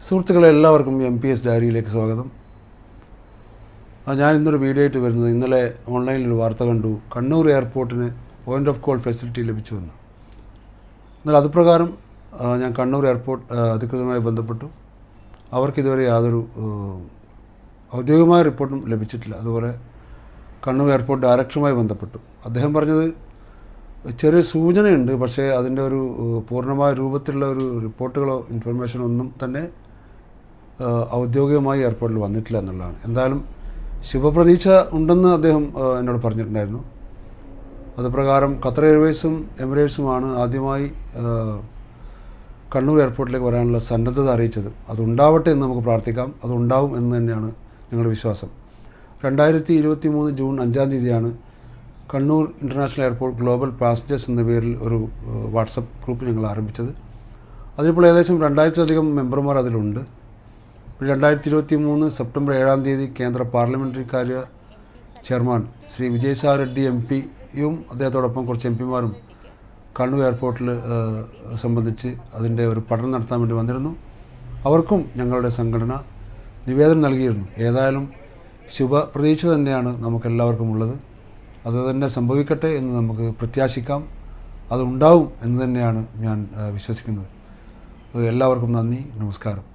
സുഹൃത്തുക്കളെ എല്ലാവർക്കും MPS ഡയറിയിലേക്ക് സ്വാഗതം. ഞാൻ ഇന്നൊരു വീഡിയോ ആയിട്ട് വരുന്നത്, ഇന്നലെ ഓൺലൈനിൽ ഒരു വാർത്ത കണ്ടു, കണ്ണൂർ എയർപോർട്ടിന് പോയിൻ്റ് ഓഫ് കോൾ ഫെസിലിറ്റി ലഭിച്ചുവെന്ന്. എന്നാൽ അതുപ്രകാരം ഞാൻ കണ്ണൂർ എയർപോർട്ട് അധികൃതരുമായി ബന്ധപ്പെട്ടു. അവർക്കിതുവരെ യാതൊരു ഔദ്യോഗികമായ റിപ്പോർട്ടും ലഭിച്ചിട്ടില്ല. അതുപോലെ കണ്ണൂർ എയർപോർട്ട് ഡയറക്ടറുമായി ബന്ധപ്പെട്ടു. അദ്ദേഹം പറഞ്ഞത് ചെറിയ സൂചനയുണ്ട്, പക്ഷേ അതിൻ്റെ ഒരു പൂർണ്ണമായ രൂപത്തിലുള്ള ഒരു റിപ്പോർട്ടുകളോ ഇൻഫർമേഷനോ ഒന്നും തന്നെ ഔദ്യോഗികമായി എയർപോർട്ടിൽ വന്നിട്ടില്ല എന്നുള്ളതാണ്. എന്തായാലും ശുഭപ്രതീക്ഷ ഉണ്ടെന്ന് അദ്ദേഹം എന്നോട് പറഞ്ഞിട്ടുണ്ടായിരുന്നു. അതുപ്രകാരം ഖത്തർ എയർവേസും എമിറേറ്റ്സുമാണ് ആദ്യമായി കണ്ണൂർ എയർപോർട്ടിലേക്ക് വരാനുള്ള സന്നദ്ധത അറിയിച്ചത്. അതുണ്ടാവട്ടെ എന്ന് നമുക്ക് പ്രാർത്ഥിക്കാം. അതുണ്ടാവും എന്ന് തന്നെയാണ് ഞങ്ങളുടെ വിശ്വാസം. 2023 ജൂൺ 5-ാം തീയതിയാണ് Kannur international airport global passengers എന്ന പേരിൽ ഒരു വാട്സപ്പ് ഗ്രൂപ്പ് ഞങ്ങൾ ആരംഭിച്ചത്. അതിലിപ്പോൾ ഏകദേശം 2000-ലധികം മെമ്പർമാർ അതിലുണ്ട്. 2023 സെപ്റ്റംബർ 7-ാം തീയതി കേന്ദ്ര പാർലമെൻ്ററി കാര്യ ചെയർമാൻ ശ്രീ വിജയസായി റെഡ്ഡി MP-യും അദ്ദേഹത്തോടൊപ്പം കുറച്ച് MP-മാരും കണ്ണൂർ എയർപോർട്ടിൽ സംബന്ധിച്ച് അതിൻ്റെ ഒരു പഠനം നടത്താൻ വേണ്ടി വന്നിരുന്നു. അവർക്കും ഞങ്ങളുടെ സംഘടന നിവേദനം നൽകിയിരുന്നു. ഏതായാലും ശുഭപ്രതീക്ഷ തന്നെയാണ് നമുക്കെല്ലാവർക്കും ഉള്ളത്. അത് തന്നെ സംഭവിക്കട്ടെ എന്ന് നമുക്ക് പ്രത്യാശിക്കാം. അതുണ്ടാവും എന്ന് തന്നെയാണ് ഞാൻ വിശ്വസിക്കുന്നത്. എല്ലാവർക്കും നന്ദി, നമസ്കാരം.